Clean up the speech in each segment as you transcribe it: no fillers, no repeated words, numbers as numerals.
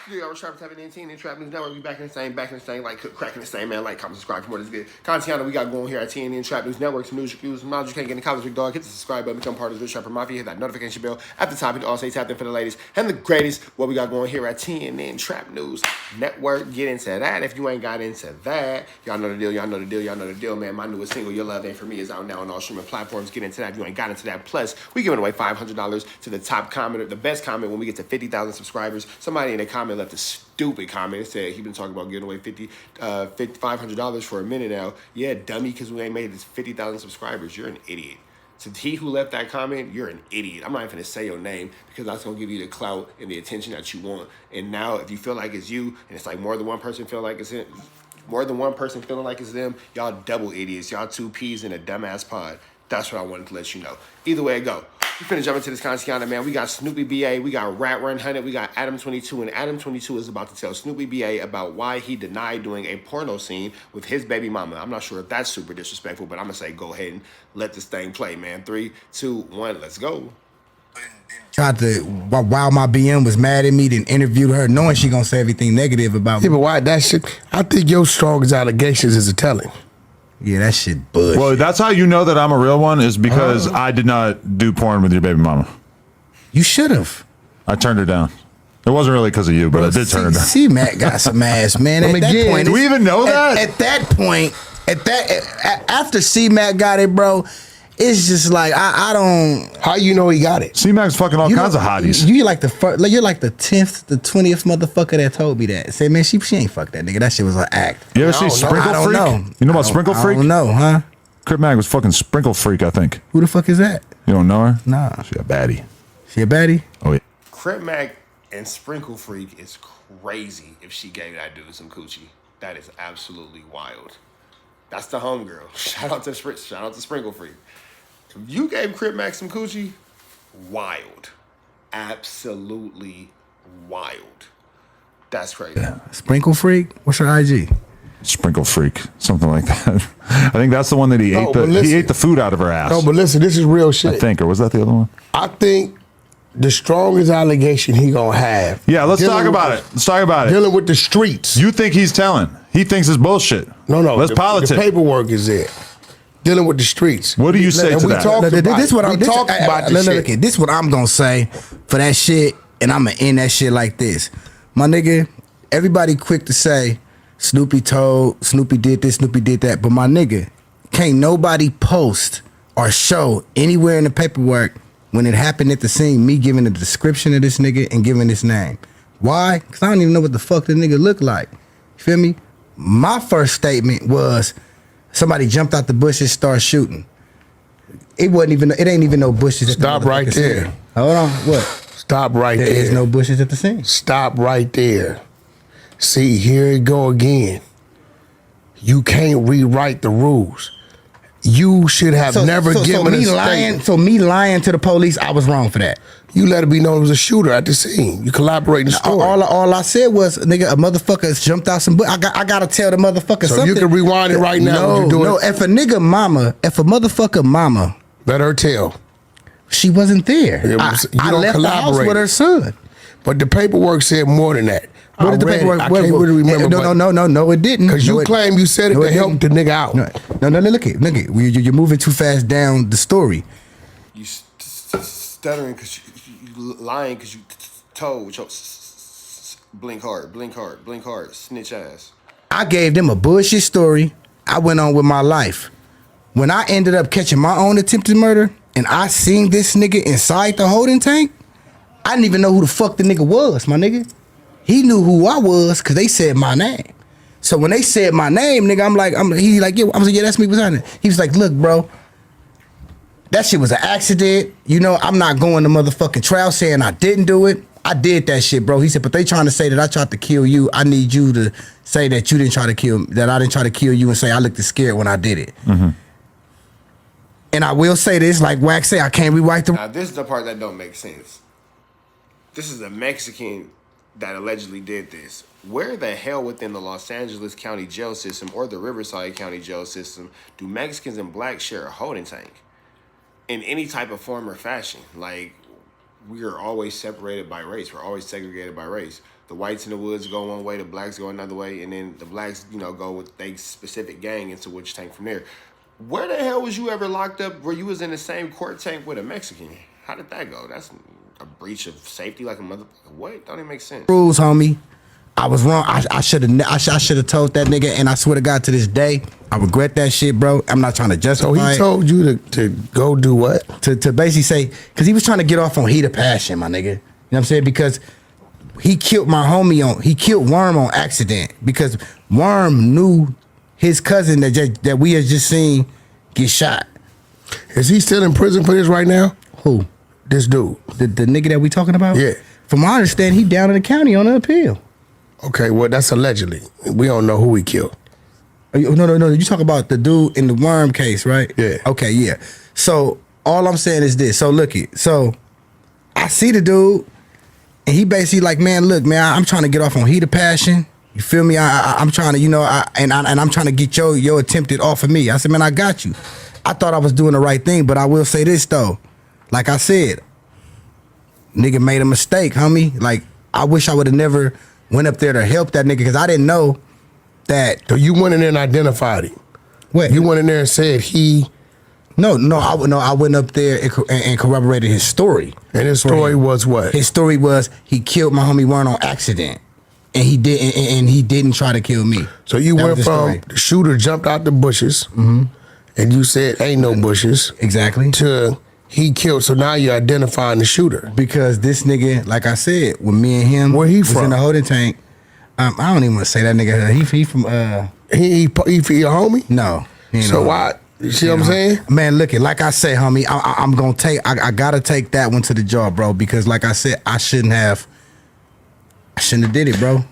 Dude, I was trying to type it in TNN Trap News Network. We back in the same, like cracking the same, man. Like, comment, subscribe for more of this good content we got going here at TNN Trap News Network. Some news, reviews, some knowledge you can't get in college, big dog. Hit the subscribe button, become part of the Trapper Mafia. Hit that notification bell at the top. Hit all say tap in for the ladies and the greatest. What we got going here at TNN Trap News Network. Get into that. If you ain't got into that, y'all know the deal. Y'all know the deal. Y'all know the deal, man. My newest single, Your Love Ain't For Me, is out now on all streaming platforms. Get into that if you ain't got into that. Plus, we giving away $500 to the top commenter, the best comment when we get to 50,000 subscribers. Somebody in the comment left a stupid comment. It said he been talking about giving away $500 for a minute now. Yeah, dummy, because we ain't made it to 50,000 subscribers. You're an idiot. So he who left that comment, you're an idiot. I'm not even gonna say your name because that's gonna give you the clout and the attention that you want. And now, if you feel like it's you, and it's like more than one person feel like it's him, more than one person feeling like it's them, y'all double idiots. Y'all two peas in a dumbass pod. That's what I wanted to let you know. Either way it go. We finna jump into this content, man. We got Snoopy BA, we got Rat Run Hunted, we got Adam 22, and Adam 22 is about to tell Snoopy BA about why he denied doing a porno scene with his baby mama. I'm not sure if that's super disrespectful, but I'm gonna say go ahead and let this thing play, man. 3, 2, 1, let's go. Tried to, while my BM was mad at me, then interviewed her knowing she gonna say everything negative about me. Yeah, but why that shit? I think your strongest allegations is a telling. Yeah, that shit bullshit. Well, that's how you know that I'm a real one, is because I did not do porn with your baby mama. You should have. I turned her down. It wasn't really because of you, but I did turn her down. SMACC got some ass, man. At that point, do we even know that? At that point, after SMACC got it, bro, it's just like I don't. How you know he got it? SMACC's fucking all kinds of hotties. You're like the 10th, the 20th motherfucker that told me that. Say, man, she ain't fucked that nigga. That shit was an act. You ever see Sprinkle Freak? I don't know. You know about Sprinkle Freak? I don't know, huh? Crip Mag was fucking Sprinkle Freak, I think. Who the fuck is that? You don't know her? Nah. She a baddie. She a baddie? Oh yeah. Crip Mag and Sprinkle Freak is crazy if she gave that dude some coochie. That is absolutely wild. That's the homegirl. Shout out to Sprinkle Freak. If you gave Crip Mag some coochie, wild. Absolutely wild. That's crazy. Yeah. Sprinkle Freak? What's her IG? Sprinkle Freak, something like that. I think that's the one that he ate. He ate the food out of her ass. No, but listen, this is real shit. I think, or was that the other one? I think the strongest allegation he gonna have. Yeah, let's talk about it. Let's talk about it. Dealing with the streets. You think he's telling? He thinks it's bullshit. No. Let's politics. The paperwork is there. Dealing with the streets. What do you say to that? This is what I'm gonna say for that shit, and I'm gonna end that shit like this. My nigga, everybody quick to say Snoopy told, Snoopy did this, Snoopy did that, but my nigga, can't nobody post or show anywhere in the paperwork when it happened at the scene, me giving the description of this nigga and giving his name. Why? Because I don't even know what the fuck the nigga looked like. You feel me? My first statement was somebody jumped out the bushes, started shooting. It ain't even no bushes. Stop right there. Scene. Hold on, what? Stop right there. There is no bushes at the scene. Stop right there. See, here it go again. You can't rewrite the rules. You should have never given a statement. So me lying to the police, I was wrong for that. You let it be known it was a shooter at the scene. You collaborate in the story. All I said was, nigga, a motherfucker jumped out some. I gotta tell the motherfucker something. So you can rewind it right now. No. If a motherfucker mama, let her tell. She wasn't there. I left the house with her son. But the paperwork said more than that. What did the paperwork? I can't really remember. No, it didn't. Because you claim you said it to help the nigga out. No, look it. You're moving too fast down the story. You stuttering because you lying because you told with your blink hard, snitch ass. I gave them a bullshit story. I went on with my life. When I ended up catching my own attempted murder and I seen this nigga inside the holding tank, I didn't even know who the fuck the nigga was, my nigga. He knew who I was because they said my name. So when they said my name, nigga, yeah, that's me. What's happening? He was like, look, bro, that shit was an accident. You know, I'm not going to motherfucking trial saying I didn't do it. I did that shit, bro. He said, but they trying to say that I tried to kill you. I need you to say that you didn't try to kill, that I didn't try to kill you and say I looked scared when I did it. Mm-hmm. And I will say this, like Wack say, I can't rewrite the... Now, this is the part that don't make sense. This is a Mexican that allegedly did this. Where the hell within the Los Angeles County jail system or the Riverside County jail system do Mexicans and blacks share a holding tank in any type of form or fashion? Like, we are always separated by race. We're always segregated by race. The whites in the woods go one way, the blacks go another way, and then the blacks, go with their specific gang into which tank from there. Where the hell was you ever locked up where you was in the same court tank with a Mexican? How did that go? That's a breach of safety like a motherfucker. What? Don't even make sense. Rules, homie. I was wrong. I should have told that nigga, and I swear to God, to this day, I regret that shit, bro. I'm not trying to justify. So he told you to go do what? To basically say, because he was trying to get off on heat of passion, my nigga. You know what I'm saying? Because he killed my homie he killed Worm on accident because Worm knew his cousin that we had just seen get shot. Is he still in prison for this right now? Who? This dude. The nigga that we talking about? Yeah. From my understanding, he down in the county on the appeal. Okay, well, that's allegedly. We don't know who he killed. No. You talk about the dude in the Worm case, right? Yeah. Okay, yeah. So all I'm saying is this. So look it. So I see the dude, and he basically like, man, look, man, I'm trying to get off on heat of passion. You feel me? I'm trying to, and I'm trying to get your attempted off of me. I said, man, I got you. I thought I was doing the right thing, but I will say this though. Like I said, nigga made a mistake, homie. Like I wish I would have never went up there to help that nigga because I didn't know that. So you went in there and identified him. What? You went in there and said he. No. I went up there and corroborated his story. And his story was what? His story was he killed my homie Warren on accident, and he didn't try to kill me. So you went from the shooter jumped out the bushes, and you said ain't no bushes exactly to he killed. So now you're identifying the shooter because this nigga, like I said, when me and him, where he was from? In the holding tank. I don't even want to say that nigga. He from he for your homie? No. So why? You see what I'm saying? Man, look it. Like I said, homie, I'm gonna take. I gotta take that one to the jaw, bro. Because like I said, I shouldn't have did it, bro.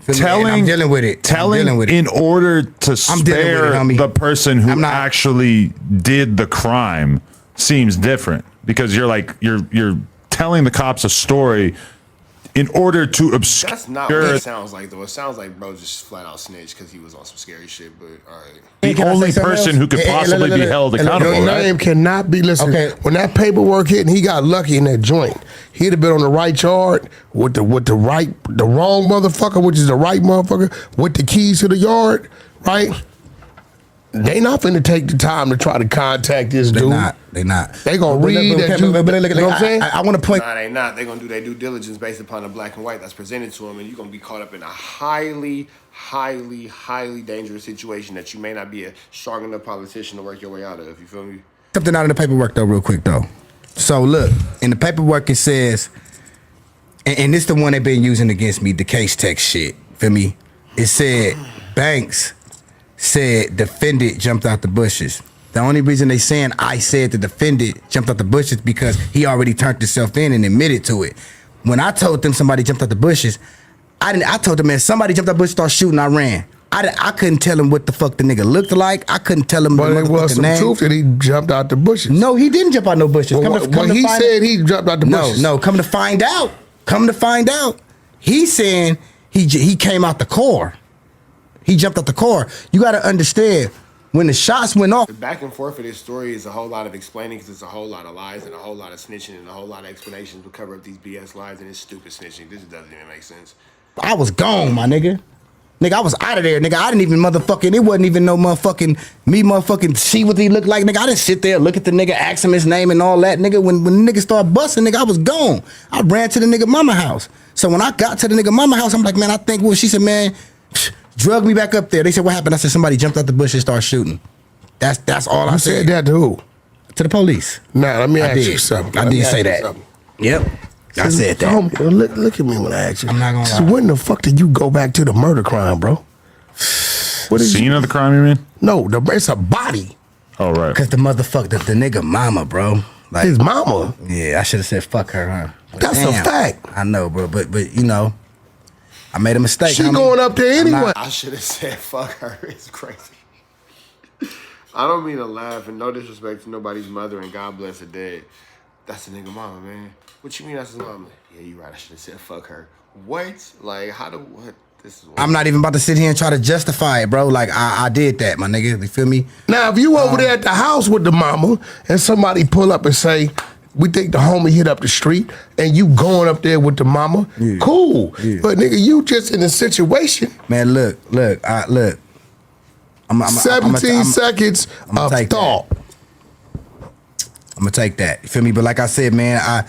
I'm dealing with it. In order to spare the person who actually did the crime seems different because you're telling the cops a story in order to obscure. That's not what it sounds like, though. It sounds like bro just flat out snitched because he was on some scary shit. But all right, the only person who could possibly be held accountable. Your name cannot be. Listen, when that paperwork hit and he got lucky in that joint, he'd have been on the right yard with the wrong motherfucker, which is the right motherfucker with the keys to the yard, right? They not finna take the time to try to contact this dude. They not. They gonna read that dude. You know what I'm saying? I want to point. Nah, they not. They gonna do their due diligence based upon the black and white that's presented to them, and you're gonna be caught up in a highly, highly, highly dangerous situation that you may not be a strong enough politician to work your way out of. You feel me? Something out of the paperwork though, real quick though. So look, in the paperwork it says, and this the one they've been using against me, the case text shit. Feel me? It said Banks said defendant jumped out the bushes. The only reason they saying I said the defendant jumped out the bushes because he already turned himself in and admitted to it. When I told them somebody jumped out the bushes, I told them, man, somebody jumped out the bushes, started shooting, I ran. I couldn't tell him what the fuck the nigga looked like. I couldn't tell him but the there was some name. truth that he jumped out the bushes. No, he didn't jump out no bushes. Well, he said he jumped out the bushes. No, come to find out, he's saying he came out the car. He jumped out the car. You got to understand, when the shots went off. The back and forth of this story is a whole lot of explaining because it's a whole lot of lies and a whole lot of snitching and a whole lot of explanations to cover up these BS lies and it's stupid snitching. This doesn't even make sense. I was gone, my nigga. Nigga, I was out of there, nigga. I didn't even motherfucking, it wasn't even no motherfucking, me motherfucking see what he looked like, nigga. I didn't sit there, look at the nigga, ask him his name and all that, nigga. When the nigga started busting, nigga, I was gone. I ran to the nigga mama house. So when I got to the nigga mama house, I'm like, man, I think, well, she said, man, drug me back up there. They said, what happened? I said, somebody jumped out the bush and started shooting. That's all I said. You said that to who? To the police. Nah, let me ask you something. I did say that. Yep. I said that. Homie, look at me when I ask you. I'm not gonna so lie. when the fuck did you go back to the murder crime, bro? What is scene of the crime, you mean? No, it's a body. Oh, right. Because the motherfucker, the nigga mama, bro. Like, his mama? Yeah, I should have said fuck her, huh? But that's a fact. I know, bro. But you know, I made a mistake. She going up there anyway. I should have said fuck her. It's crazy. I don't mean to laugh and no disrespect to nobody's mother and God bless her dead. That's the nigga mama, man. What you mean that's his mama? Yeah, you right. I should have said fuck her. What? Like, what? This is what I'm not even about to sit here and try to justify it, bro. Like, I did that, my nigga. You feel me? Now, if you over there at the house with the mama and somebody pull up and say, We think the homie hit up the street and you going up there with the mama. Yeah. Cool. Yeah. But nigga, you just in a situation. Man, look. I'm 17 seconds of thought. I'm gonna take that. You feel me? But like I said, man, I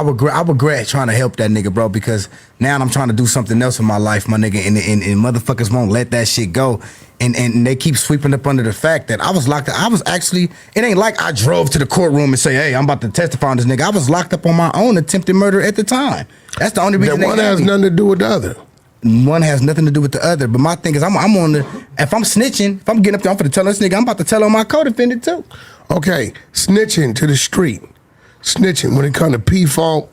regret trying to help that nigga, bro, because now I'm trying to do something else in my life, my nigga, and motherfuckers won't let that shit go. And they keep sweeping up under the fact that I was locked up. I was actually, it ain't like I drove to the courtroom and say, hey, I'm about to testify on this nigga. I was locked up on my own attempted murder at the time. That's the only reason. That one has nothing to do with the other. One has nothing to do with the other. But my thing is, I'm on the, if I'm snitching, if I'm getting up there, I'm finna tell this nigga, I'm about to tell on my co-defendant too. Okay, snitching to the street. Snitching when it comes to P-Funk,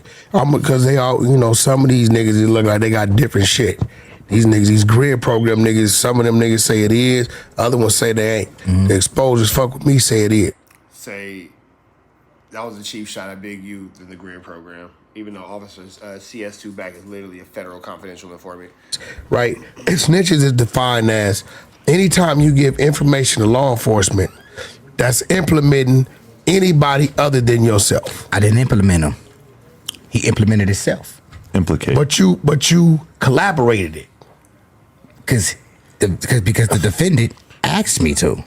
because they all, you know, some of these niggas, it look like they got different shit. These niggas, these grid program niggas, some of them niggas say it is, other ones say they ain't. Mm-hmm. The exposures fuck with me say it is. Say, that was a cheap shot at Big U in the grid program, even though officers, CS2 back is literally a federal confidential informant. Right. And snitches is defined as anytime you give information to law enforcement that's implementing anybody other than yourself. I didn't implement him. He implemented himself. Implicate. But you collaborated it. Because the defendant asked me to.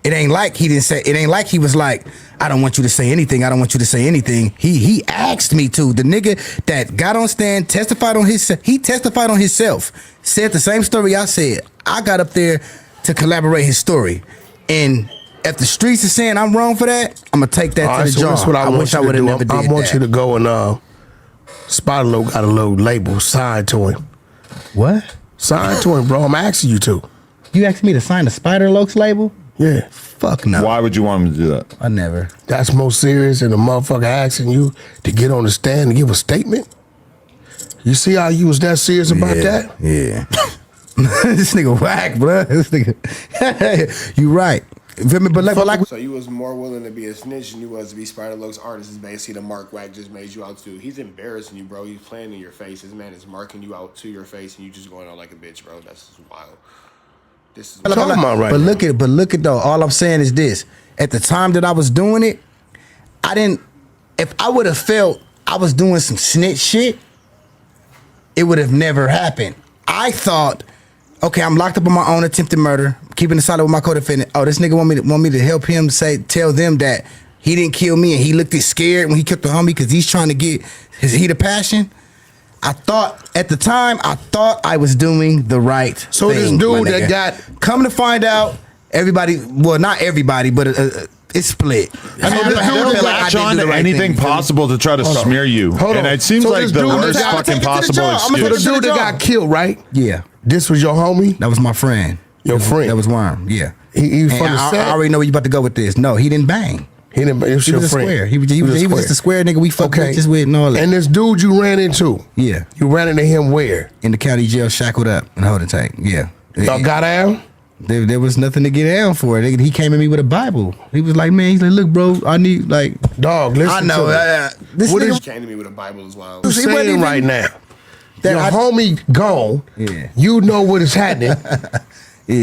It ain't like he didn't say, it ain't like he was like, I don't want you to say anything. I don't want you to say anything. He asked me to. The nigga that got on stand, testified on himself. He testified on himself. Said the same story I said. I got up there to collaborate his story. And if the streets are saying I'm wrong for that, I'm gonna take that to the jar. That's what I wish I would have never did. I want that. you to go and Spider Loc got a little label signed to him. What? Signed to him, bro. I'm asking you to. You asked me to sign the Spider Loc's label? Yeah. Fuck no. Why would you want him to do that? I never. That's more serious than a motherfucker asking you to get on the stand and give a statement. You see how you was that serious about that? Yeah. This nigga whack, bro. This nigga. You right. But like, so you was more willing to be a snitch than you was to be Spider Loc's artist. Is basically the mark Wack just made you out to. He's embarrassing you, bro. He's playing in your face. This man is marking you out to your face, and you just going out like a bitch, bro. That's just wild. This is what I'm talking about right now. But look at though. All I'm saying is this: at the time that I was doing it, I didn't. If I would have felt I was doing some snitch shit, it would have never happened. I thought, okay, I'm locked up on my own attempted murder, keeping it solid with my co-defendant. Oh, this nigga want me to help him tell them that he didn't kill me, and he looked scared when he killed the homie because he's trying to get his heat of passion. I thought at the time I was doing the right thing. So this dude that got come to find out, everybody, well, not everybody, but it's split. I mean, this dude latch on to anything possible to try to smear you, and it seems like the worst fucking possible excuse. So the dude that got killed, right? Yeah. This was your homie? That was my friend. Your friend? That was Worm, yeah. He was from the set? I already know where you about to go with this. No, he didn't bang. He didn't bang. He was your friend. Square. He was just a square nigga we fucked bitches with and all that. And this dude you ran into? Yeah. You ran into him where? In the county jail, shackled up in a holding tank. Yeah. Y'all got down? There was nothing to get down for. He came at me with a Bible. He was like, man, he's like, look, bro, I need, like... Dog, listen I know. This nigga came to me with a Bible as well. You're saying right now, your homie gone, you know what is happening.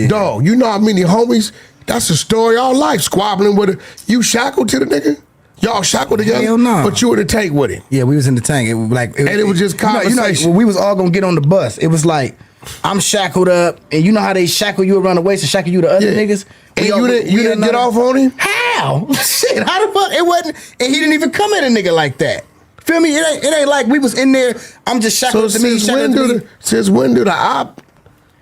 Dog, you know how many homies, that's a story of our life, squabbling with it. You shackled to the nigga? Y'all shackled together? Hell no. But you in the tank with him? Yeah, we was in the tank. It was just conversation. We was all gonna get on the bus. It was like, I'm shackled up, and you know how they shackle you around the waist and shackle you to other niggas? And you didn't get off on him? How? Shit, how the fuck? It wasn't, and he didn't even come at a nigga like that. Feel me? It ain't like we was in there, I'm just shackled to me, shackled to me. Since when do the op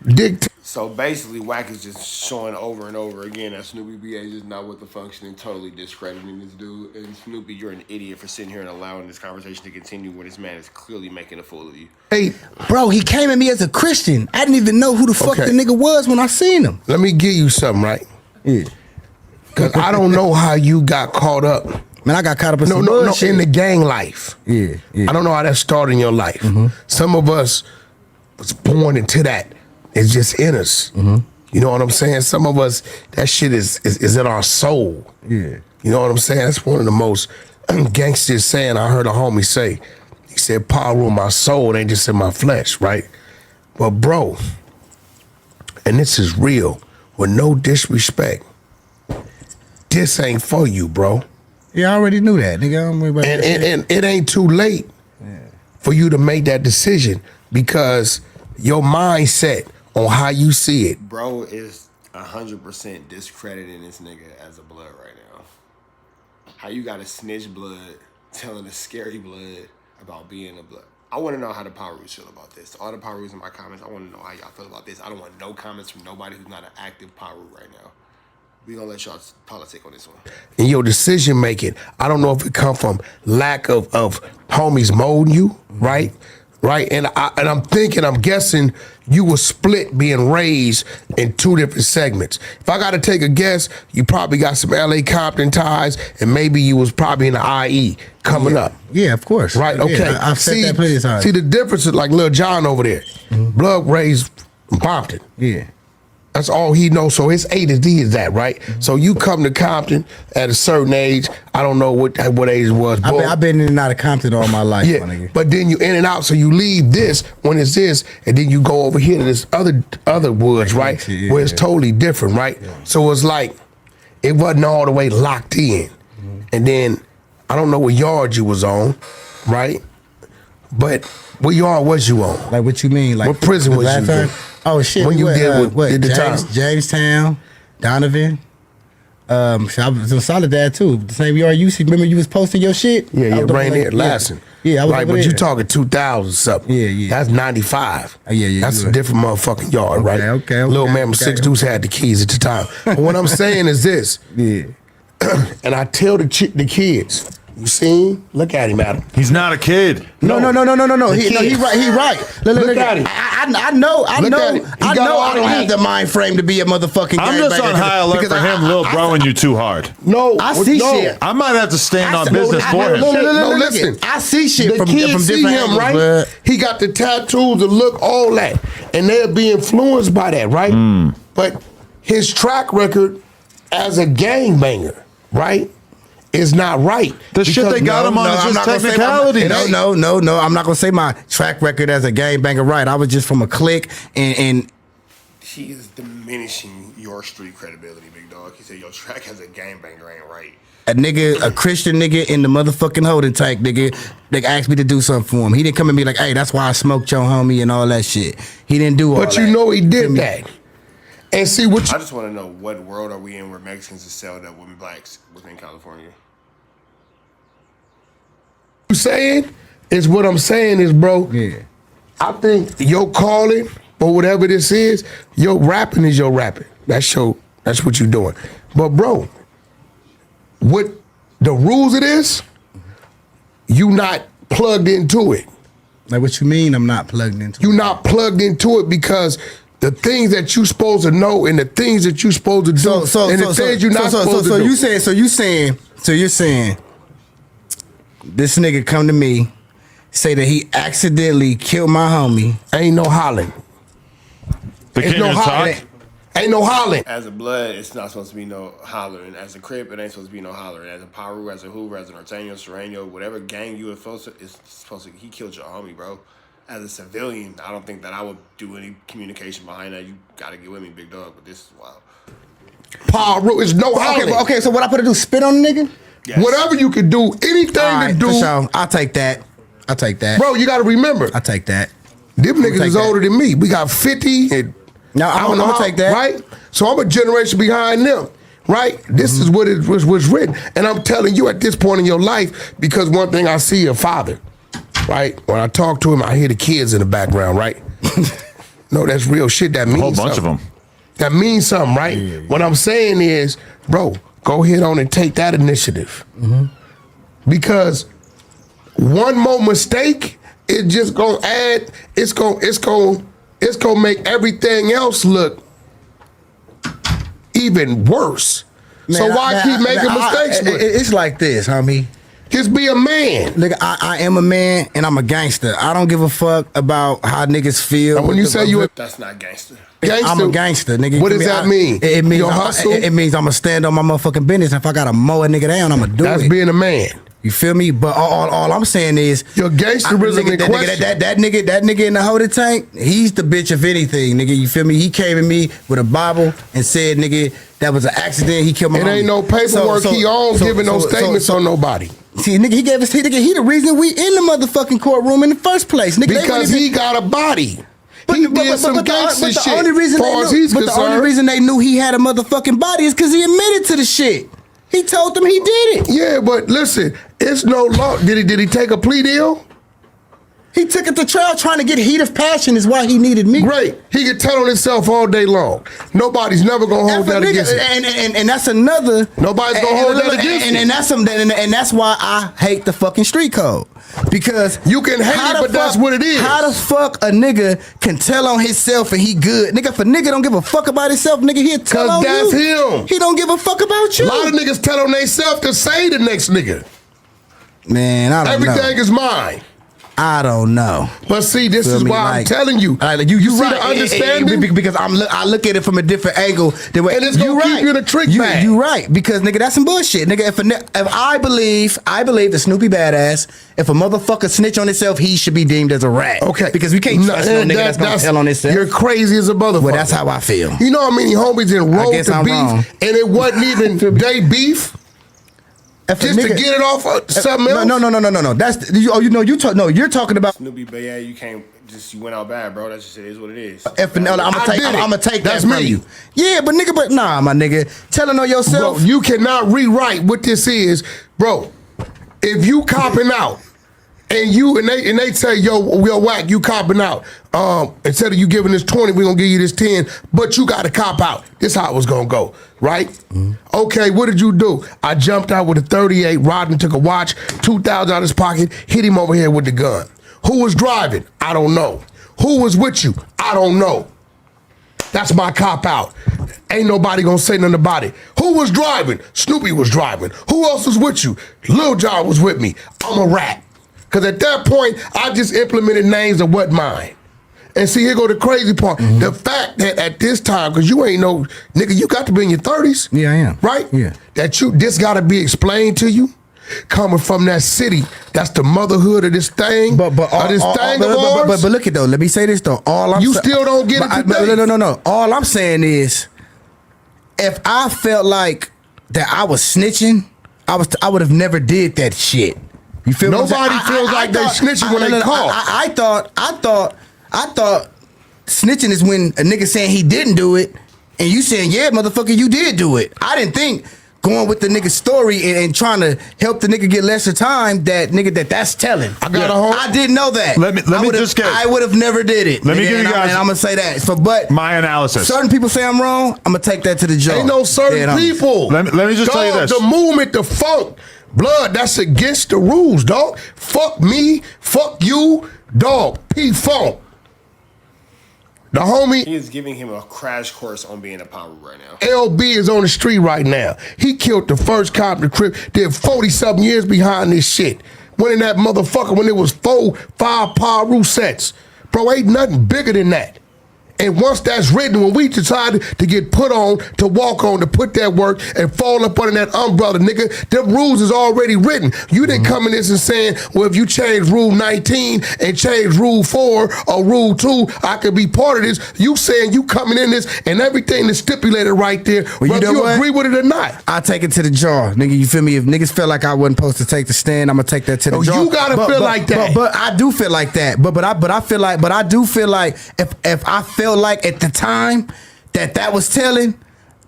dictate? So basically, Wack is just showing over and over again that Snoopy BA is just not with the function and totally discrediting this dude. And Snoopy, you're an idiot for sitting here and allowing this conversation to continue when this man is clearly making a fool of you. Hey, bro, he came at me as a Christian. I didn't even know who the fuck the nigga was when I seen him. Let me give you something, right? Yeah. Because I don't know how you got caught up. Man, I got caught up in some bullshit. In the gang life. Yeah. I don't know how that started in your life. Mm-hmm. Some of us was born into that. It's just in us. Mm-hmm. You know what I'm saying? Some of us, that shit is in our soul. Yeah. You know what I'm saying? That's one of the most gangsters saying I heard a homie say. He said, power rule my soul, it ain't just in my flesh, right? But bro, and this is real, with no disrespect, this ain't for you, bro. Yeah, I already knew that, nigga. And it ain't too late for you to make that decision because your mindset on how you see it. Bro is 100% discrediting this nigga as a blood right now. How you got a snitch blood telling a scary blood about being a blood. I want to know how the Pirus feel about this. All the Pirus in my comments, I want to know how y'all feel about this. I don't want no comments from nobody who's not an active Piru right now. We gonna let y'all politic on this one. And your decision making, I don't know if it come from lack of homies molding you, right? Right, and I'm guessing you were split being raised in 2 different segments. If I got to take a guess, you probably got some LA Compton ties, and maybe you was probably in the IE coming up. Yeah, of course. Right, okay. Yeah, I've said that plenty of times. See the difference is like Lil Jon over there, blood raised in Compton. Yeah. That's all he knows. So his A to D is that, right? So you come to Compton at a certain age. I don't know what age it was. I've been in and out of Compton all my life, my nigga. But then you in and out. So you leave this when it's this, and then you go over here to this other woods, right? Where it's totally different, right? So it's like it wasn't all the way locked in. And then I don't know what yard you was on, right? But what yard was you on? Like what you mean? Like what prison was you in? Oh shit! When you did the time? Jamestown, Donovan. I was in Soledad too. The same yard you see. Remember you was posting your shit? Yeah, Rainier, Lassen. Yeah, I was right, but you talking 2000 something. Yeah. That's 95. Yeah. That's a different motherfucking yard, right? Okay. Little man with 6 dudes had the keys at the time. But what I'm saying is this. Yeah. And I tell the kids, you see him? Look at him, Adam. He's not a kid. No. He right. Look at him. I know. I don't have the mind frame to be a motherfucking. I'm just on high alert for him, Lil Broing you too hard. No, I see shit. I might have to stand on business for him. No, listen. I see shit from kids different see him, angles, right? Bro. He got the tattoos, the look, all that, and they'll be influenced by that, right? But his track record as a gangbanger, right? Is not right. The shit they got him on is just technicality. No. I'm not gonna say my track record as a gangbanger right. I was just from a clique and he is diminishing your street credibility, big dog. He said your track as a gangbanger ain't right. A Christian nigga in the motherfucking holding tank, nigga, they asked me to do something for him. He didn't come and be like, hey, that's why I smoked your homie and all that shit. He didn't do all that. But you know he did that. And see what I just want to know, what world are we in where Mexicans are selling up with blacks within California? you saying is what I'm saying is, bro. Yeah. I think your calling or whatever this is, your rapping is your rapping. That's what you're doing. But bro, what the rules of this, you not plugged into it. Like what you mean I'm not plugged into it? You not plugged into it because the things that you supposed to know and the things that you supposed to do and the things you're not supposed to do. So you're saying this nigga come to me, say that he accidentally killed my homie. Ain't no hollering. Ain't no hollering. Ain't no hollering. As a blood, it's not supposed to be no hollering. As a Crip, it ain't supposed to be no hollering. As a Piru, as a Hoover, as an Norteño, Sereno, whatever gang you were supposed to, it's supposed to, he killed your homie, bro. As a civilian, I don't think that I would do any communication behind that. You gotta get with me, big dog, but this is wild. Piru is no hollering. Okay, so what I put to do, spit on the nigga? Yes. Whatever you could do, anything to do. For sure. I'll take that. Bro, you gotta remember. I'll take that. Them niggas is older than me. We got 50 and no, I don't know how, take that. Right? So I'm a generation behind them. Right? This is what it was written. And I'm telling you at this point in your life, because one thing I see your father, right? When I talk to him, I hear the kids in the background, right? No, that's real shit. That means a whole bunch something. of them. That means something, right? Yeah. What I'm saying is, bro, go ahead on and take that initiative. Because one more mistake, it just gonna add, it's gonna make everything else look even worse. Man, so why keep making mistakes with it? It's like this, homie. Just be a man. Nigga, I am a man and I'm a gangster. I don't give a fuck about how niggas feel. And when you say that's not gangster. I'm a gangster, nigga. What does that mean? It means it means I'm gonna stand on my motherfucking business. If I gotta mow a nigga down, I'ma do it. That's being a man. You feel me? But all I'm saying is your gangsterism in question. That nigga in the holding tank, he's the bitch of anything, nigga. You feel me? He came at me with a Bible and said, nigga, that was an accident. He killed my homie. It ain't no paperwork he owns giving no statements on nobody. See, nigga, he gave us, he the reason we in the motherfucking courtroom in the first place, nigga. Because he got a body. He did some gangster shit. The only reason they knew he had a motherfucking body is because he admitted to the shit. He told them he did it. Yeah, but listen, it's no law. Did he take a plea deal? He took it to trial trying to get heat of passion is why he needed me. Great. He could tell on himself all day long. Nobody's never gonna hold that against him. And that's another. Nobody's gonna hold that against him. And that's why I hate the fucking street code. Because you can hate it, but that's what it is. How the fuck a nigga can tell on himself and he good? Nigga, if a nigga don't give a fuck about himself, nigga, he'll tell on you. Cause that's him. He don't give a fuck about you. A lot of niggas tell on themselves to say the next nigga. Man, I don't know. Everything is mine. I don't know. But see, this is why I'm telling you. You see right. the understanding? Because I look at it from a different angle. And it's gonna keep you in a trick bag. You right. Because nigga, that's some bullshit. Nigga, if I believe that Snoopy badass, if a motherfucker snitch on himself, he should be deemed as a rat. Okay. Because we can't trust no nigga that's gonna tell on himself. You're crazy as a motherfucker. Well, that's how I feel. You know how many homies enrolled to beef wrong. and it wasn't even they beef? Just to get it off something else? No. That's you're talking about Snoopy, but yeah, you went out bad, bro. That's just it is what it is. I'm gonna take that That's from me. you. Yeah, but nah, my nigga, telling on yourself. Bro, you cannot rewrite what this is, bro. If you copping out and they say, yo, Wack, you copping out. Instead of you giving this 20, we're gonna give you this 10, but you gotta cop out. This how it was gonna go, right? Mm-hmm. Okay, what did you do? I jumped out with a 38, Rodney took a watch, 2,000 out of his pocket, hit him over here with the gun. Who was driving? I don't know. Who was with you? I don't know. That's my cop out. Ain't nobody gonna say nothing about it. Who was driving? Snoopy was driving. Who else was with you? Lil Jon was with me. I'm a rat. Because at that point, I just implemented names that wasn't mine. And see, here go the crazy part. Mm-hmm. The fact that at this time, because you ain't no, nigga, you got to be in your 30s. Yeah, I am. Right? Yeah. That this got to be explained to you. Coming from that city, that's the motherhood of this thing. But look at though. Let me say this though. Still don't get it today. No. All I'm saying is, if I felt like that I was snitching, I would have never did that shit. You feel me? Nobody feels like they snitching when they call. I thought snitching is when a nigga saying he didn't do it, and you saying, yeah, motherfucker, you did do it. I didn't think going with the nigga's story and trying to help the nigga get lesser time, that's telling. I didn't know that. I would have never did it. Let me give you guys. And I'm gonna say that. But my analysis. Certain people say I'm wrong. I'm gonna take that to the jaw. Ain't no certain people. Let me just tell you this. The movement, the funk, blood, that's against the rules, dog. Fuck me, fuck you, dog. P-Funk. The homie. He is giving him a crash course on being a power right now. LB is on the street right now. He killed the first cop in the crib. Did 40-something years behind this shit. Went in that motherfucker when it was 4-5 Piru sets. Bro, ain't nothing bigger than that. And once that's written, when we decided to get put on, to walk on, to put that work and fall up under that umbrella, nigga, them rules is already written. You didn't come in this and saying, well, if you change Rule 19 and change Rule 4 or Rule 2, I could be part of this. You saying you coming in this and everything is stipulated right there, whether you agree with it or not. I take it to the jaw, nigga. You feel me? If niggas feel like I wasn't supposed to take the stand, I'm gonna take that to the jaw. You gotta feel like that. But I do feel like that. But I do feel like if I felt like at the time that was telling,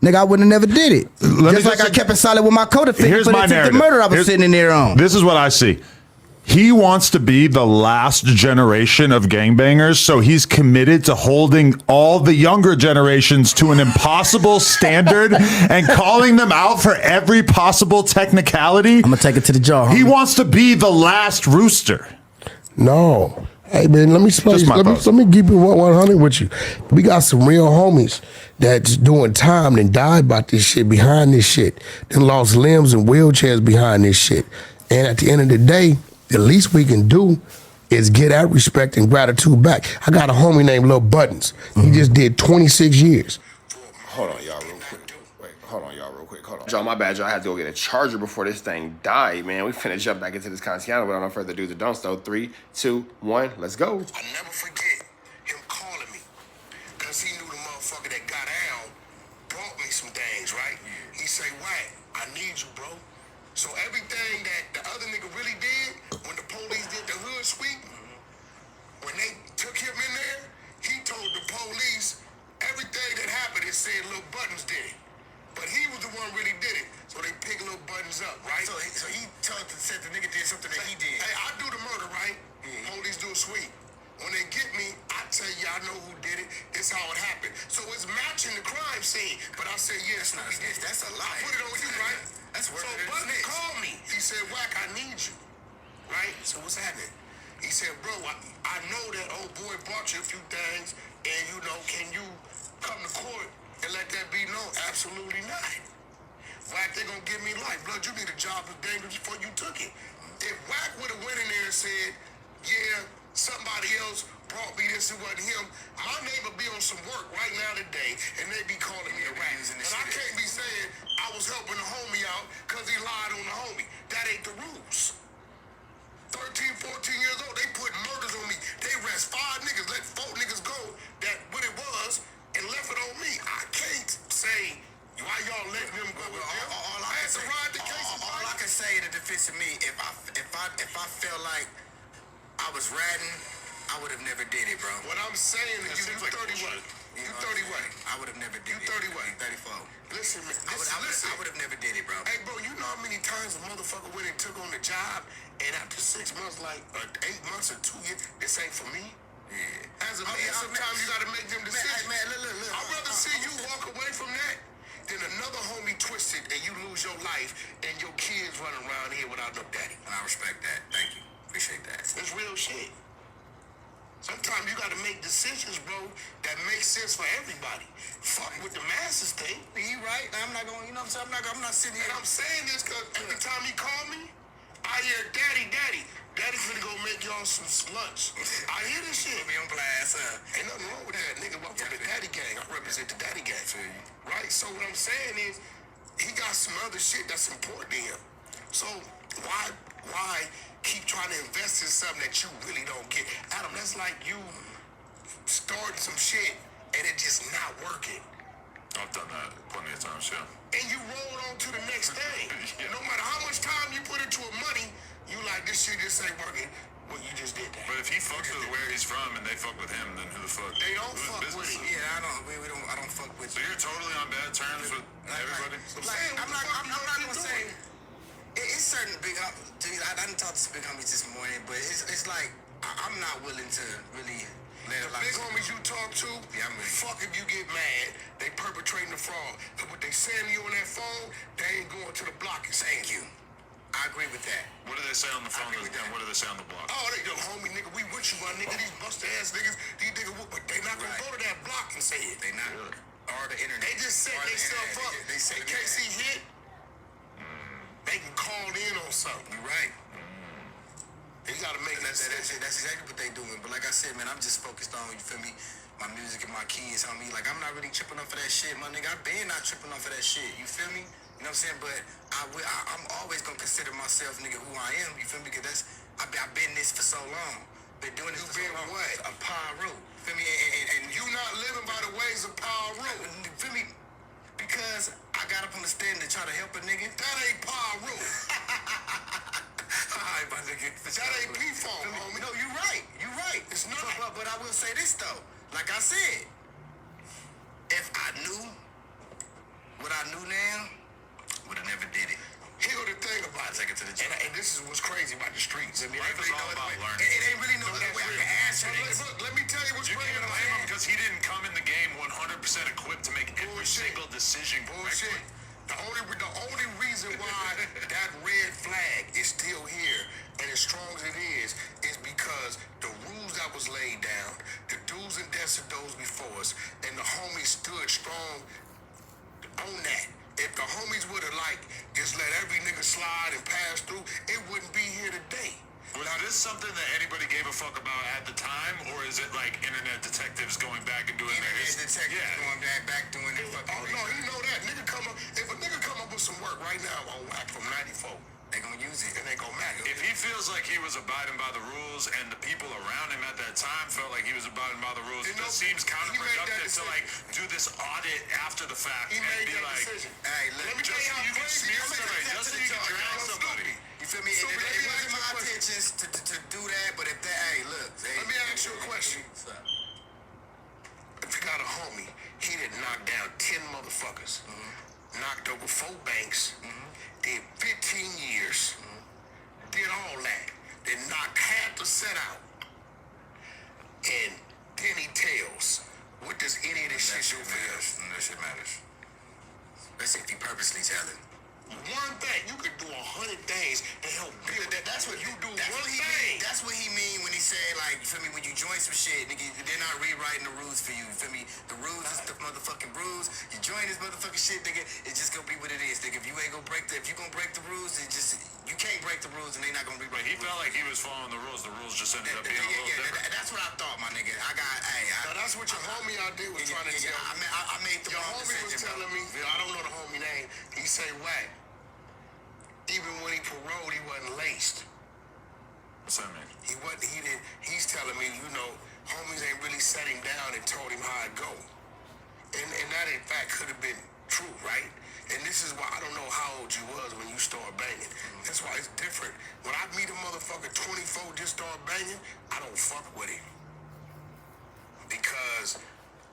nigga, I would have never did it. I kept it solid with my co-defendant. Here's my narrative. The murder I was sitting in there on. This is what I see. He wants to be the last generation of gangbangers, so he's committed to holding all the younger generations to an impossible standard and calling them out for every possible technicality. I'm gonna take it to the jaw. He wants to be the last rooster. No. Hey man, let me keep it 100 with you. We got some real homies that's doing time and died about this shit, behind this shit. Then lost limbs and wheelchairs behind this shit. And at the end of the day, the least we can do is get that respect and gratitude back. I got a homie named Lil Buttons. He just did 26 years. Hold on, y'all, real quick. Hold on. Y'all, my bad, y'all. I had to go get a charger before this thing died, man. We finna jump back into this Canciano without no further ado. The don't so 3, 2, 1, let's go. I never forget him calling me, cause he knew the motherfucker that got out brought me some things, right? He say, Wack, I need you, bro. So everything that the other nigga really did, when the police did the hood sweep, when they took him in there, he told the police everything that happened. It said little buttons did it. But he was the one really did it. So they pick little buttons up, right? So he said the nigga did something that he did. Hey, I do the murder, right? Police do a sweep. When they get me, I tell you I know who did it. It's how it happened. So it's matching the crime scene. But I said, yeah, that's a lie. I put it on you, right? That's worth it. So Buddy called me. He said, Wack, I need you. Right? So what's happening? He said, bro, I know that old boy bought you a few things, and you know, can you come to court and let that be known? Absolutely not. Wack, they gonna give me life. Blood, you need a job as dangerous before you took it. If Wack would have went in there and said, yeah, somebody else brought me this, it wasn't him, my name would be on some work right now today, and they be calling me a rat. And I can't be saying I was helping the homie out because he lied on the homie. That ain't the rules. 13, 14 years old, they put murders on me. They arrest 5 niggas, let 4 niggas go, that what it was, and left it on me. I can't say why y'all letting them go with them. All I can say in the defense of me, if I felt like I was ratting, I would have never did it, bro. What I'm saying is you 31. You 31. I would have never did it. You 31. 34. Listen, man. I would have never did it, bro. Hey, bro, you know how many times a motherfucker went and took on the job, and after 6 months, like, or 8 months or 2 years, this ain't for me? Yeah. As a man, sometimes you gotta make them decisions. Man, look. I'd rather see you walk away from that than another homie twisted and you lose your life and your kids running around here without no daddy. And I respect that. Thank you. Appreciate that. It's real shit. Sometimes you gotta make decisions, bro, that make sense for everybody. Fuck with the masses thing. He right. I'm not going, you know what I'm saying? I'm not sitting here. And I'm saying this because every time he call me, I hear daddy. Daddy's gonna go make y'all some lunch. I hear this shit. Be on blast, Ain't nothing wrong with that. Nigga, I'm from the daddy gang. I represent the daddy gang. Right? So what I'm saying is, he got some other shit that's important to him. So why keep trying to invest in something that you really don't get? Adam, that's like you starting some shit and it just not working. I've done that plenty of times, yeah. And you roll on to the next thing. Yeah. No matter how much time you put into it money, you like, this shit just ain't working. Well, you just did that. But if he fucks with where he's from and they fuck with him, then who the fuck? They don't fuck with him. Yeah, I don't fuck with you. So you're totally on bad terms with everybody? I'm not gonna say, it's certain big, dude, I didn't talk to some big homies this morning, but it's like, I'm not willing to really let it like. The big homies you talk to, fuck if you get mad, they perpetrating the fraud. But what they saying to you on that phone, they ain't going to the block and saying, thank you. I agree with that. What do they say on the phone? And what do they say on the block? Oh, they go, homie, nigga, we with you, my nigga. These busted ass niggas, these niggas, but they not gonna go to that block and say it. They not. Really? Or the internet. They just set themselves up. They say in case he hit, they can call in on something. You right. You gotta make that. That's exactly what they doing. But like I said, man, I'm just focused on, you feel me, my music and my kids, homie. Like, I'm not really tripping off of that shit, my nigga. I've been not tripping off of that shit. You feel me? You know what I'm saying? But I'm always gonna consider myself, nigga, who I am. You feel me? Because I've been this for so long. Been doing this for so long. What? A Piru. Feel me? And you not living by the ways of Piru. Feel me? Because I got up on the stand to try to help a nigga. That ain't Piru. Alright, my nigga. That ain't P-phone, homie. No, you right. You right. It's not. But I will say this though. Like I said, if I knew what I knew now, would have never did it. Here's the thing about it. Take it to the gym. And this is what's crazy about the streets. I mean, life is all about learning. It ain't really no other way I can answer this. Let me tell you what's crazy. You can't blame him because he didn't come in the game 100% equipped to make every single decision correctly. The only reason why that red flag is still here and as strong as it is because the rules that was laid down, the do's and don'ts of those before us, and the homies stood strong on that. If the homies would have just let every nigga slide and pass through, it wouldn't be here today. Was this something that anybody gave a fuck about at the time, or is it like internet detectives going back and doing internet detectives going back doing their fucking no, you know that. Nigga come up, if a nigga come up with some work right now on Wack from 94, they gonna use it and they gonna match it. If he feels like he was abiding by the rules and the people around him at that time felt like he was abiding by the rules, it seems counterproductive to like do this audit after the fact and be like, hey, let me tell you how you can smear somebody, just so you can drown somebody. You feel me? It wasn't my intentions to do that, but if that, hey, look. Let me ask you a question. If you got a homie, he did knock down 10 motherfuckers, knocked over 4 banks, did 15 years, did all that, then knocked half the set out, and then he tells, what does any of this shit show for us? That shit matters. Let's see if he purposely telling. One thing, you could do 100 things to help build that. That's what you do. That's what he mean when he say, like, you feel me, when you join some shit, nigga, they're not rewriting the rules for you. You feel me? The rules is the motherfucking rules. You join this motherfucking shit, nigga, it's just gonna be what it is, nigga. If you ain't gonna break if you gonna break the rules, you can't break the rules and they not gonna rewrite the rules. He felt like he was following the rules. The rules just ended up being a little different. That's what I thought, my nigga. That's what your homie out there was trying to tell me. I made the your wrong homie decision, was telling me, I don't know the homie name, he say, Wack, even when he paroled, he wasn't laced. What's that mean? He's telling me, you know, homies ain't really sat him down and told him how it go. And that in fact could have been true, right? And this is why I don't know how old you was when you start banging. That's why it's different. When I meet a motherfucker 24 just start banging, I don't fuck with him. Because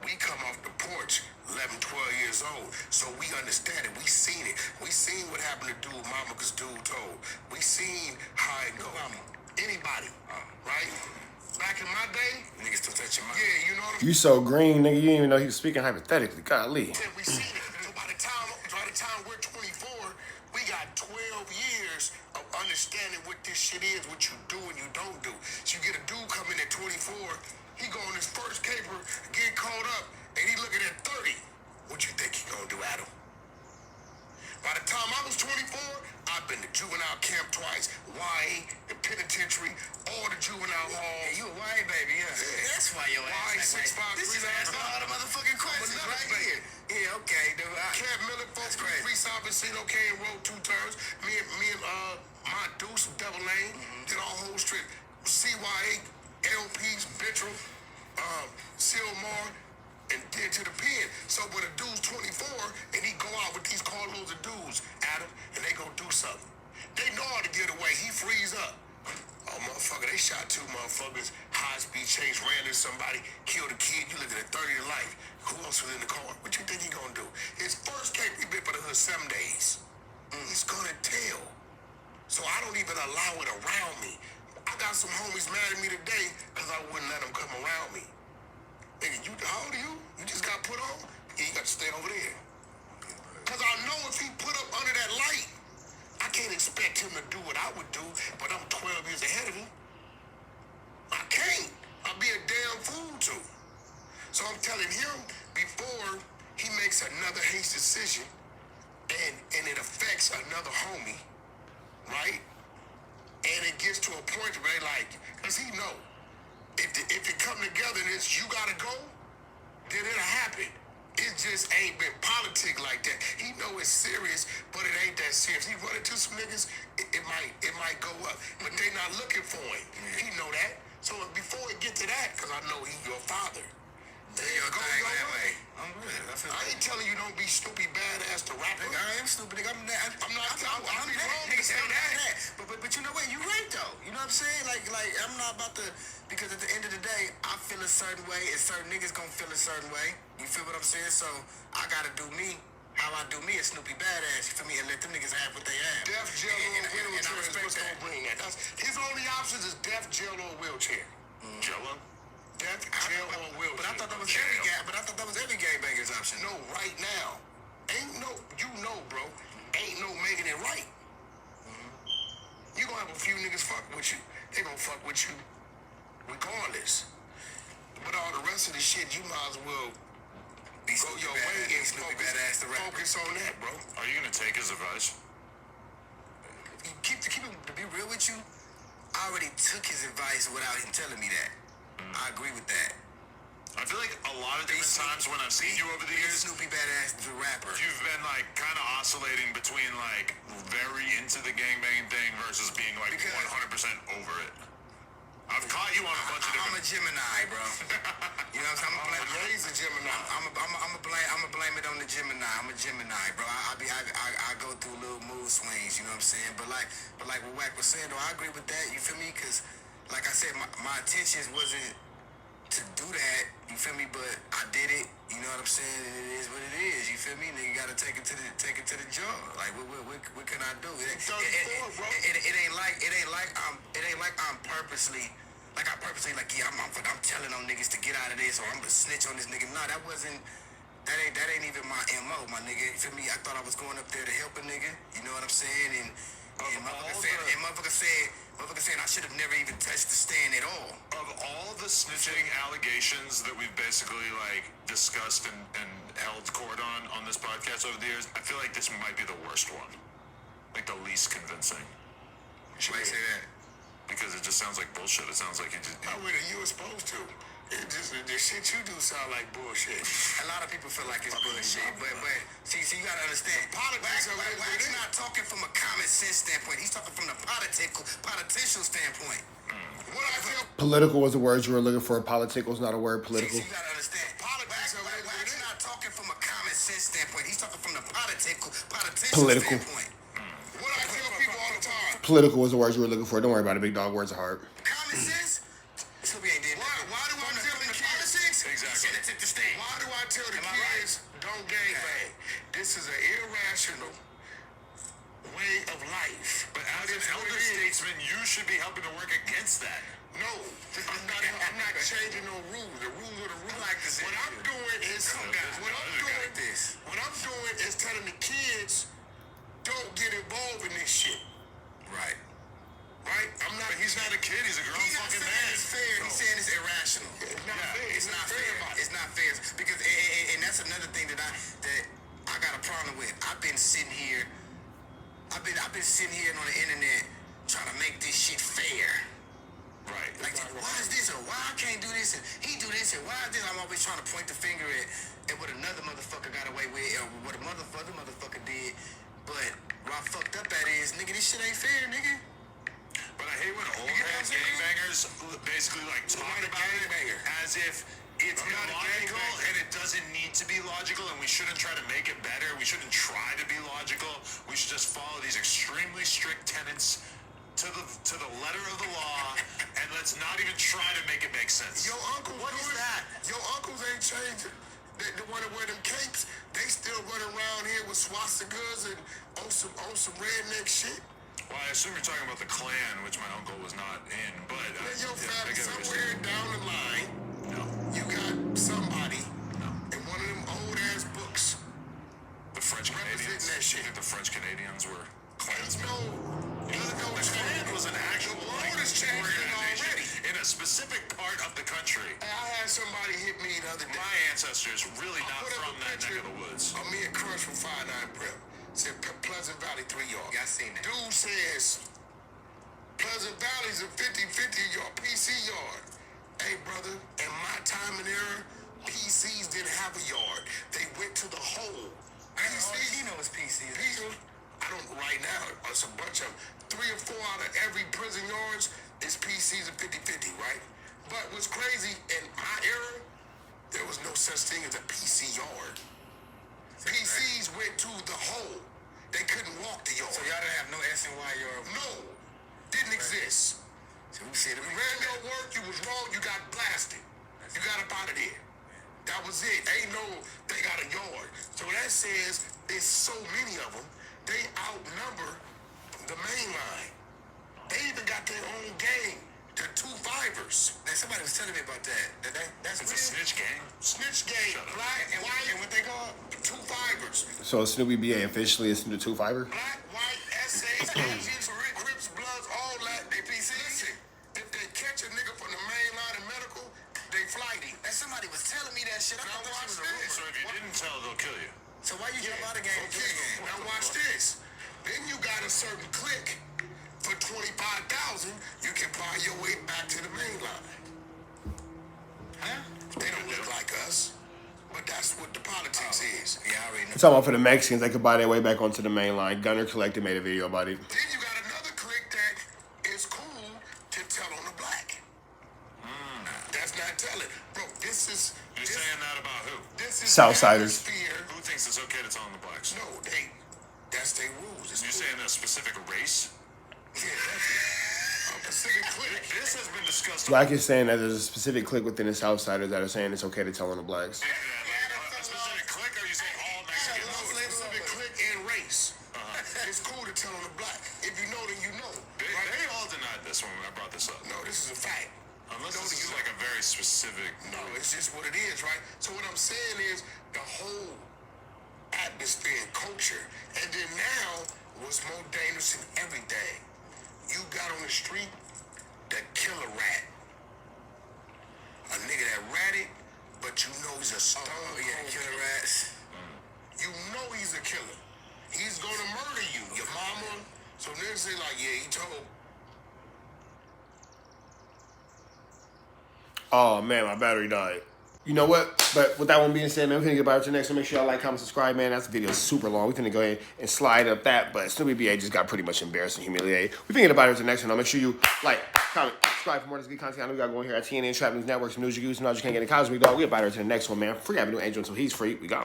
we come off the porch 11, 12 years old, so we understand it. We seen it. We seen what happened to dude mama cause dude told. We seen how it go. Anybody, right? Back in my day, niggas still touch your mouth. Yeah, you know what I'm You so green, nigga, you didn't even know he was speaking hypothetically. Golly. We seen it. So by the time we're 24, we got 12 years of understanding what this shit is, what you do and you don't do. So you get a dude coming at 24, he go on his first caper, get caught up, and he looking at 30. What you think he gonna do, Adam? By the time I was 24, I've been to juvenile camp twice, YA, the penitentiary, all the juvenile halls. Yeah, you a YA baby, yeah. That's why your ass YA 653. This is asking all the motherfucking questions right here. Yeah, okay, dude. Camp Miller, folks, Free South Encino, came and wrote 2 terms. Me and my deuce, Devil Lane, did our whole strip. CYA, LPs, Bittrel, Silmar, and then to the pen. So when a dude's 24 and he go out with these carloads of dudes, Adam, and they go do something, they know how to get away. He frees up. Oh, motherfucker, they shot 2 motherfuckers, high-speed chase, ran into somebody, killed a kid. You looking at 30 to life. Who else was in the car? What you think he gonna do? His first case, he been for the hood 7 days. He's gonna tell. So I don't even allow it around me. I got some homies mad at me today because I wouldn't let them come around me. Nigga, how old are you? You just got put on? Yeah, you got to stay over there. Because I know if he put up under that light, I can't expect him to do what I would do, but I'm 12 years ahead of him. I can't. I'd be a damn fool to. So I'm telling him before he makes another hasty decision and it affects another homie, right? And it gets to a point where they like, because he know, if it come together and it's you gotta go, then it'll happen. It just ain't been politic like that. He know it's serious, but it ain't that serious. He run into some niggas, it might go up, but they not looking for him. He know that. So before it get to that, because I know he your father. Go your way. I'm good. I ain't telling you don't be stupid badass to rap. Nigga, I am stupid. Nigga, I'm not. I'll be wrong to say that. But you know what? You right though. You know what I'm saying? Like I'm not about to, because at the end of the day, I feel a certain way, and certain niggas gonna feel a certain way. You feel what I'm saying? So I gotta do me. How I do me is Snoopy badass. You feel me? And let them niggas have what they have. Death, jail, or wheelchair is what's gonna bring that. His only options is death, jail, or wheelchair. Jello? Death, jail, or wheelchair. But I thought that was every guy. But I thought that was every gangbanger's option. No, right now, ain't no. You know, bro, ain't no making it right. You gonna have a few niggas fuck with you. They gonna fuck with you regardless. But all the rest of the shit, you might as well go your way and focus on that, bro. Are you gonna take his advice? Keep it, to be real with you, I already took his advice without him telling me that. I agree with that. I feel like a lot of different times when I've seen you over the years, Snoopy badass the rapper. you've been like kind of oscillating between like very into the gangbang thing versus being like 100% over it. I've caught you on a bunch of different. I'm a Gemini, bro. You know what I'm saying? He's a Gemini. I'm blame it on the Gemini. I'm a Gemini, bro. I go through little mood swings. You know what I'm saying? But like what Wack was saying, though, I agree with that. You feel me? Because like I said, my intentions wasn't to do that, you feel me? But I did it, you know what I'm saying? And it is what it is, you feel me? Nigga gotta take it to the jaw. Like what can I do? It ain't like I'm purposely like I'm telling on niggas to get out of this or I'm gonna snitch on this nigga. No, that ain't even my MO, my nigga. You feel me? I thought I was going up there to help a nigga, you know what I'm saying? And motherfucker said I should have never even touched the stand at all. Of all the snitching allegations that we've basically like discussed and held court on this podcast over the years, I feel like this might be the worst one. Like the least convincing. Why you say that? Because it just sounds like bullshit. It sounds like You were supposed to. It just the shit you do sound like bullshit. A lot of people feel like it's bullshit, but see, you gotta understand. Wack's not talking from a common sense standpoint. He's talking from the political standpoint. What I feel. Political was the word you were looking for. Political is not a word. Political. See, you gotta understand. Wack's not talking from a common sense standpoint. He's talking from the political standpoint. What I tell people all the time. Political was the word you were looking for. Don't worry about it, big dog. Words are hard. Common sense. Snoopy ain't did that. Why do I tell the kids? Exactly. Why do I tell the kids don't gangbang? This is an irrational way of life. But as an elder statesman, you should be helping to work against that. No, I'm not changing no rules. The rules are the rules. What I'm doing is telling the kids don't get involved in this shit. Right. Right? But he's not a kid. He's a grown fucking man. It's fair. He's saying it's irrational. It's not fair. It's not fair because and that's another thing that I got a problem with. I've been sitting here on the internet trying to make this shit fair. Right. Like, why is this or why I can't do this and he do this and why is this? I'm always trying to point the finger at what another motherfucker got away with or what a motherfucker did. But what I fucked up at is, nigga, this shit ain't fair, nigga. But I hate when old head gangbangers basically like talk about it as if it's illogical and it doesn't need to be logical and we shouldn't try to make it better. We shouldn't try to be logical. We should just follow these extremely strict tenets to the letter of the law and let's not even try to make it make sense. Your uncles, what is that? Your uncles ain't changing. The one that wear them capes, they still running around here with swastikas and on some redneck shit. Well, I assume you're talking about the Klan, which my uncle was not in, but your family somewhere down the line, no, you got somebody in one of them old ass books. The French Canadians. That shit. You think the French Canadians were Klansmen? No, the Klan was an actual organization already in a specific part of the country. I had somebody hit me the other day. My ancestors really not from that neck of the woods. Of me and Crush from 5'9" Prep. Said Pleasant Valley 3 yard. Yeah, I seen that. Dude says Pleasant Valley's a 50-50 yard, PC yard. Hey brother, in my time and era, PCs didn't have a yard. They went to the hole. He knows PCs. I don't right now. It's a bunch of 3 or 4 out of every prison yards is PCs and 50-50, right? But what's crazy, in my era, there was no such thing as a PC yard. PCs went to the hole. They couldn't walk the yard. So y'all didn't have no SNY yard? No. Didn't exist. So we said you ran your work, you was wrong, you got blasted. You got up out of there. That was it. Ain't no, they got a yard. So that says there's so many of them, they outnumber the main line. They even got their own gang. The 2-5ers. Now, somebody was telling me about that. That's It's a snitch gang. Snitch gang. Black and white. And what they call? 2-5ers. So Snoopy BA officially is the 2-5er? Black, white, SAs, Asians, Crips, Bloods, all that. They PCs. Listen, if they catch a nigga from the main line of medical, they flight him. And somebody was telling me that shit. I thought that was a rumor. So if you didn't tell, they'll kill you. So why you jump out of the game? Okay, now watch this. Then you got a certain clique for 25,000, you can buy your way back to the main line. Huh? They don't look like us, but that's what the politics is. Yeah, I already know. Talking about for the Mexicans, they could buy their way back onto the main line. Gunner Collected made a video about it. Then you got another clique that is cool to tell on the black. That's not telling. Bro, this is... You're saying that about who? This is Southsiders. Who thinks it's okay to tell on the blacks? No, that's their rules. You're saying a specific race? Yeah, that's a specific clique. This has been discussed. Black is saying that there's a specific clique within the Southsiders that are saying it's okay to tell on the blacks. A specific clique, or you saying all Mexicans? No, specific clique and race. It's cool to tell on the black. If you know, then you know. They all denied this when I brought this up. No, this is a fact. Unless this is like a very specific... No, it's just what it is, right? So what I'm saying is the whole atmosphere and culture. And then now, what's more dangerous than everything, you got on the street the killer rat. A nigga that ratted, but you know he's a stone cold killer rats. You know he's a killer. He's gonna murder you, your mama. So niggas say like, yeah, he told. Oh man, my battery died. You know what? But with that one being said, man, we're gonna get back to the next one. Make sure y'all like, comment, subscribe, man. That's the video super long. We're gonna go ahead and slide up that, but Snoop BA just got pretty much embarrassed and humiliated. We're gonna get about it to the next one. I'll make sure you like, comment, subscribe for more of this good content. I know we got going here at TNN Trap News Network, some news you use, some knowledge you can't get in college. We get about it to the next one, man. Free Avenue Angel until he's free. We got